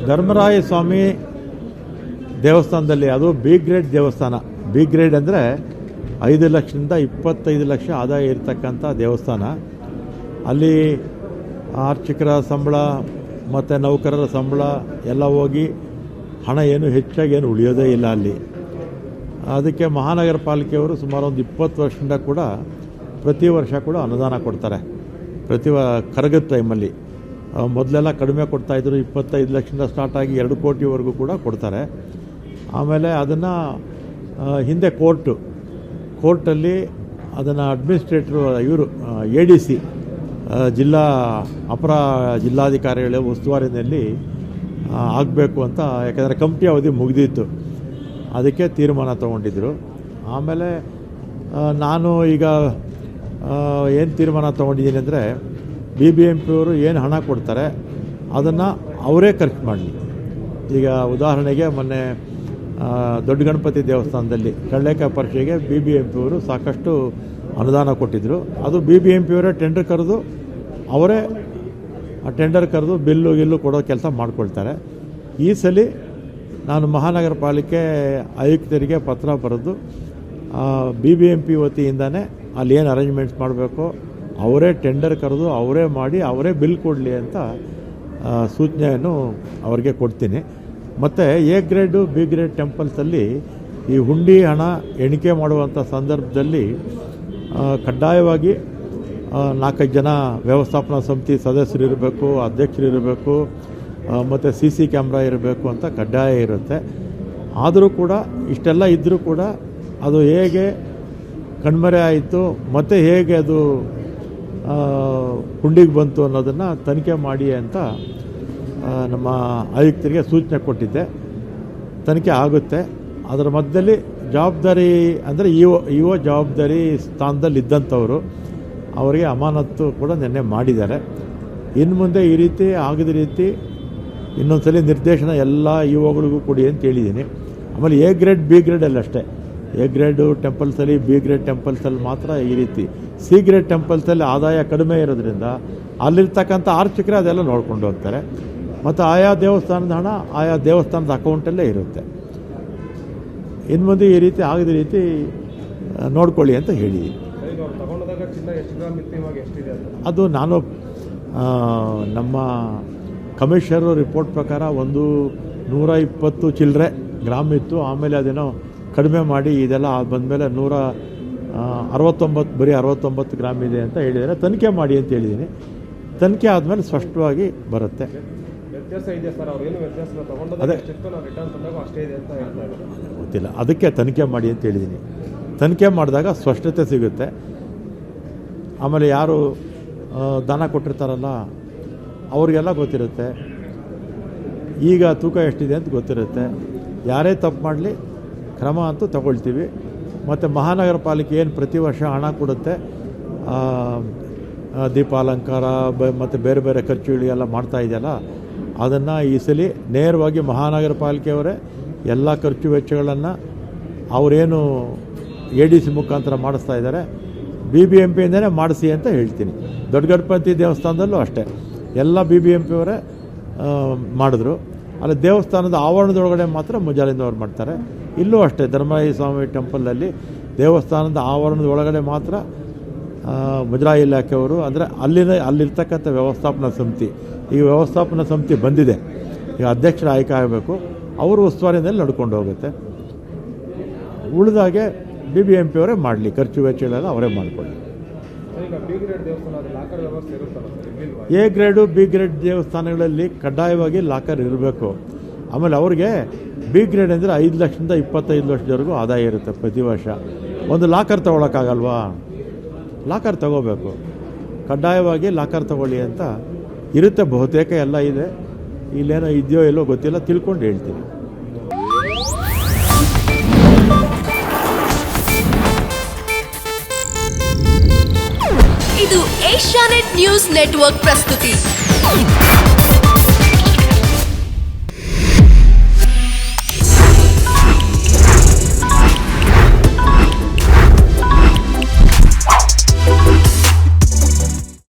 ಧರ್ಮರಾಯ ಸ್ವಾಮಿ ದೇವಸ್ಥಾನದಲ್ಲಿ ಅದು B grade ದೇವಸ್ಥಾನ. ಬಿ ಗ್ರೇಡ್ ಅಂದರೆ 5 ಲಕ್ಷದಿಂದ 25 ಲಕ್ಷ ಆದಾಯ ಇರತಕ್ಕಂಥ ದೇವಸ್ಥಾನ. ಅಲ್ಲಿ ಅರ್ಚಕರ ಸಂಬಳ ಮತ್ತು ನೌಕರರ ಸಂಬಳ ಎಲ್ಲ ಹೋಗಿ ಹಣ ಏನು ಹೆಚ್ಚಾಗಿ ಏನು ಉಳಿಯೋದೇ ಇಲ್ಲ ಅಲ್ಲಿ. ಅದಕ್ಕೆ ಮಹಾನಗರ ಪಾಲಿಕೆಯವರು ಸುಮಾರು ಒಂದು 20 ವರ್ಷದಿಂದ ಕೂಡ ಪ್ರತಿ ವರ್ಷ ಕೂಡ ಅನುದಾನ ಕೊಡ್ತಾರೆ. ಕರಗದ ಟೈಮಲ್ಲಿ ಮೊದಲೆಲ್ಲ ಕಡಿಮೆ ಕೊಡ್ತಾಯಿದ್ರು, 25 ಲಕ್ಷದಿಂದ ಸ್ಟಾರ್ಟ್ ಆಗಿ 2 ಕೋಟಿವರೆಗೂ ಕೂಡ ಕೊಡ್ತಾರೆ. ಆಮೇಲೆ ಅದನ್ನು ಹಿಂದೆ ಕೋರ್ಟಲ್ಲಿ ಅದನ್ನು ಅಡ್ಮಿನಿಸ್ಟ್ರೇಟ್ರು ಇವರು ADC ಜಿಲ್ಲಾ ಅಪರ ಜಿಲ್ಲಾಧಿಕಾರಿಗಳ ಉಸ್ತುವಾರಿನಲ್ಲಿ ಆಗಬೇಕು ಅಂತ, ಯಾಕೆಂದರೆ ಕಮಿಟಿ ಅವಧಿ ಮುಗಿದಿತ್ತು, ಅದಕ್ಕೆ ತೀರ್ಮಾನ ತೊಗೊಂಡಿದ್ದರು. ಆಮೇಲೆ ನಾನು ಈಗ ಏನು ತೀರ್ಮಾನ ತೊಗೊಂಡಿದ್ದೀನಿ ಅಂದರೆ BBMP ಅವರು ಏನು ಹಣ ಕೊಡ್ತಾರೆ ಅದನ್ನು ಅವರೇ ಖರ್ಚು ಮಾಡಲಿ. ಈಗ ಉದಾಹರಣೆಗೆ ಮೊನ್ನೆ ದೊಡ್ಡ ಗಣಪತಿ ದೇವಸ್ಥಾನದಲ್ಲಿ ಕಳ್ಳೆಕಾಯಿ ಪರೀಕ್ಷೆಗೆ BBMP ಅವರು ಸಾಕಷ್ಟು ಅನುದಾನ ಕೊಟ್ಟಿದ್ದರು. ಅದು BBMP ಅವರೇ ಟೆಂಡರ್ ಕರೆದು ಅವರೇ ಬಿಲ್ಲು ಕೊಡೋ ಕೆಲಸ ಮಾಡ್ಕೊಳ್ತಾರೆ. ಈ ಸಲ ನಾನು ಮಹಾನಗರ ಪಾಲಿಕೆ ಆಯುಕ್ತರಿಗೆ ಪತ್ರ ಬರೆದು BBMP ವತಿಯಿಂದನೇ ಅಲ್ಲಿ ಏನು ಅರೇಂಜ್ಮೆಂಟ್ಸ್ ಮಾಡಬೇಕು ಅವರೇ ಟೆಂಡರ್ ಕರೆದು ಅವರೇ ಮಾಡಿ ಅವರೇ ಬಿಲ್ ಕೊಡಲಿ ಅಂತ ಸೂಚನೆಯನ್ನು ಅವರಿಗೆ ಕೊಡ್ತೀನಿ. ಮತ್ತು A ಗ್ರೇಡು B ಗ್ರೇಡ್ ಟೆಂಪಲ್ಸಲ್ಲಿ ಈ ಹುಂಡಿ ಹಣ ಎಣಿಕೆ ಮಾಡುವಂಥ ಸಂದರ್ಭದಲ್ಲಿ ಕಡ್ಡಾಯವಾಗಿ 4-5 ಜನ ವ್ಯವಸ್ಥಾಪನಾ ಸಮಿತಿ ಸದಸ್ಯರು ಇರಬೇಕು, ಅಧ್ಯಕ್ಷರು ಇರಬೇಕು, ಮತ್ತು CC ಕ್ಯಾಮ್ರಾ ಇರಬೇಕು ಅಂತ ಕಡ್ಡಾಯ ಇರುತ್ತೆ. ಆದರೂ ಕೂಡ ಇಷ್ಟೆಲ್ಲ ಇದ್ದರೂ ಕೂಡ ಅದು ಹೇಗೆ ಕಣ್ಮರೆ ಆಯಿತು ಮತ್ತು ಹೇಗೆ ಅದು ಹುಂಡಿಗೆ ಬಂತು ಅನ್ನೋದನ್ನು ತನಿಖೆ ಮಾಡಿ ಅಂತ ನಮ್ಮ ಆಯುಕ್ತರಿಗೆ ಸೂಚನೆ ಕೊಟ್ಟಿದ್ದೆ. ತನಿಖೆ ಆಗುತ್ತೆ. ಅದರ ಮಧ್ಯದಲ್ಲಿ ಜವಾಬ್ದಾರಿ ಅಂದರೆ ಇಒ ಜವಾಬ್ದಾರಿ ಸ್ಥಾನದಲ್ಲಿ ಇದ್ದಂಥವರು ಅವರಿಗೆ ಅಮಾನತ್ತು ಕೂಡ ನಿನ್ನೆ ಮಾಡಿದ್ದಾರೆ. ಇನ್ನು ಮುಂದೆ ಈ ರೀತಿ ಆಗದ ರೀತಿ ಇನ್ನೊಂದ್ಸಲಿ ನಿರ್ದೇಶನ ಎಲ್ಲ ಇಒಗಳಿಗೂ ಕೊಡಿ ಅಂತ ಹೇಳಿದ್ದೀನಿ. ಆಮೇಲೆ A ಗ್ರೇಡ್ B ಗ್ರೇಡಲ್ಲಿ ಅಷ್ಟೇ, A ಗ್ರೇಡು ಟೆಂಪಲ್ಸಲ್ಲಿ B ಗ್ರೇಡ್ ಟೆಂಪಲ್ಸಲ್ಲಿ ಮಾತ್ರ ಈ ರೀತಿ. C ಗ್ರೇಡ್ ಟೆಂಪಲ್ಸಲ್ಲಿ ಆದಾಯ ಕಡಿಮೆ ಇರೋದ್ರಿಂದ ಅಲ್ಲಿರ್ತಕ್ಕಂಥ ಅರ್ಚಕರೇ ಅದೆಲ್ಲ ನೋಡ್ಕೊಂಡು ಹೋಗ್ತಾರೆ. ಮತ್ತು ಆಯಾ ದೇವಸ್ಥಾನದ ಹಣ ಆಯಾ ದೇವಸ್ಥಾನದ ಅಕೌಂಟಲ್ಲೇ ಇರುತ್ತೆ. ಇನ್ನು ಮುಂದೆ ಈ ರೀತಿ ಆಗದ ರೀತಿ ನೋಡ್ಕೊಳ್ಳಿ ಅಂತ ಹೇಳಿದ್ದೀನಿ. ಅದು ನಾನು ನಮ್ಮ ಕಮಿಷನರ್ ರಿಪೋರ್ಟ್ ಪ್ರಕಾರ 120 ಚಿಲ್ಲರೆ ಗ್ರಾಮ್ ಇತ್ತು. ಆಮೇಲೆ ಅದೇನೋ ಕಡಿಮೆ ಮಾಡಿ ಇದೆಲ್ಲ ಬಂದಮೇಲೆ 169 ಬರೀ 69 ಗ್ರಾಮ್ ಇದೆ ಅಂತ ಹೇಳಿದ್ದಾರೆ. ತನಿಖೆ ಮಾಡಿ ಅಂತ ಹೇಳಿದ್ದೀನಿ. ತನಿಖೆ ಆದಮೇಲೆ ಸ್ಪಷ್ಟವಾಗಿ ಬರುತ್ತೆ. ಅದೇ ಗೊತ್ತಿಲ್ಲ, ಅದಕ್ಕೆ ತನಿಖೆ ಮಾಡಿ ಅಂತ ಹೇಳಿದ್ದೀನಿ. ತನಿಖೆ ಮಾಡಿದಾಗ ಸ್ಪಷ್ಟತೆ ಸಿಗುತ್ತೆ. ಆಮೇಲೆ ಯಾರು ದಾನ ಕೊಟ್ಟಿರ್ತಾರಲ್ಲ ಅವ್ರಿಗೆಲ್ಲ ಗೊತ್ತಿರುತ್ತೆ, ಈಗ ತೂಕ ಎಷ್ಟಿದೆ ಅಂತ ಗೊತ್ತಿರುತ್ತೆ. ಯಾರೇ ತಪ್ಪು ಮಾಡಲಿ ಕ್ರಮ ಅಂತೂ ತಗೊಳ್ತೀವಿ. ಮತ್ತು ಮಹಾನಗರ ಪಾಲಿಕೆ ಏನು ಪ್ರತಿ ವರ್ಷ ಹಣ ಕೊಡುತ್ತೆ, ದೀಪಾಲಂಕಾರ ಮತ್ತು ಬೇರೆ ಬೇರೆ ಖರ್ಚುಗಳು ಎಲ್ಲ ಮಾಡ್ತಾ ಇದೆಯಲ್ಲ, ಅದನ್ನು ಈ ಸಲ ನೇರವಾಗಿ ಮಹಾನಗರ ಪಾಲಿಕೆಯವರೇ ಎಲ್ಲ ಖರ್ಚು ವೆಚ್ಚಗಳನ್ನು ಅವರೇನು ADC ಮುಖಾಂತರ ಮಾಡಿಸ್ತಾ ಇದ್ದಾರೆ, BBMPಯಿಂದನೇ ಮಾಡಿಸಿ ಅಂತ ಹೇಳ್ತೀನಿ. ದೊಡ್ಡ ಗಣಪತಿ ದೇವಸ್ಥಾನದಲ್ಲೂ ಅಷ್ಟೇ ಎಲ್ಲ BBMP ಅವರೇ ಮಾಡಿದ್ರು. ಅಲ್ಲಿ ದೇವಸ್ಥಾನದ ಆವರಣದೊಳಗಡೆ ಮಾತ್ರ ಮುಜಾಲಿಂದವ್ರು ಮಾಡ್ತಾರೆ. ಇಲ್ಲೂ ಅಷ್ಟೇ ಧರ್ಮರಾಯ ಸ್ವಾಮಿ ಟೆಂಪಲಲ್ಲಿ ದೇವಸ್ಥಾನದ ಆವರಣದ ಒಳಗಡೆ ಮಾತ್ರ ಮುಜರಾಯಿ ಇಲಾಖೆಯವರು, ಅಂದರೆ ಅಲ್ಲಿರ್ತಕ್ಕಂಥ ವ್ಯವಸ್ಥಾಪನಾ ಸಮಿತಿ, ಈ ವ್ಯವಸ್ಥಾಪನಾ ಸಮಿತಿ ಬಂದಿದೆ, ಈಗ ಅಧ್ಯಕ್ಷರ ಆಯ್ಕೆ ಆಗಬೇಕು, ಅವರು ಉಸ್ತುವಾರಿನಲ್ಲಿ ನಡ್ಕೊಂಡು ಹೋಗುತ್ತೆ. ಉಳಿದಾಗೆ BBMP ಅವರೇ ಮಾಡಲಿ, ಖರ್ಚು ವೆಚ್ಚಗಳೆಲ್ಲ ಅವರೇ ಮಾಡಿಕೊಳ್ಳಿ. A ಗ್ರೇಡು B ಗ್ರೇಡ್ ದೇವಸ್ಥಾನಗಳಲ್ಲಿ ಕಡ್ಡಾಯವಾಗಿ ಲಾಕರ್ ಇರಬೇಕು. ಆಮೇಲೆ ಅವ್ರಿಗೆ B ಗ್ರೇಡ್ ಅಂದರೆ 5 ಲಕ್ಷದಿಂದ 25 ಲಕ್ಷದವರೆಗೂ ಆದಾಯ ಇರುತ್ತೆ ಪ್ರತಿ ವರ್ಷ. ಒಂದು ಲಾಕರ್ ತೊಗೊಳಕ್ಕಾಗಲ್ವಾ? ಲಾಕರ್ ತಗೋಬೇಕು, ಕಡ್ಡಾಯವಾಗಿ ಲಾಕರ್ ತಗೊಳ್ಳಿ ಅಂತ ಇರುತ್ತೆ. ಬಹುತೇಕ ಎಲ್ಲ ಇದೆ, ಇಲ್ಲೇನೋ ಇದೆಯೋ ಎಲ್ಲೋ ಗೊತ್ತಿಲ್ಲ, ತಿಳ್ಕೊಂಡು ಹೇಳ್ತೀನಿ. ಇದು ಏಷ್ಯಾನೆಟ್ ನ್ಯೂಸ್ ನೆಟ್ವರ್ಕ್ ಪ್ರಸ್ತುತಿ.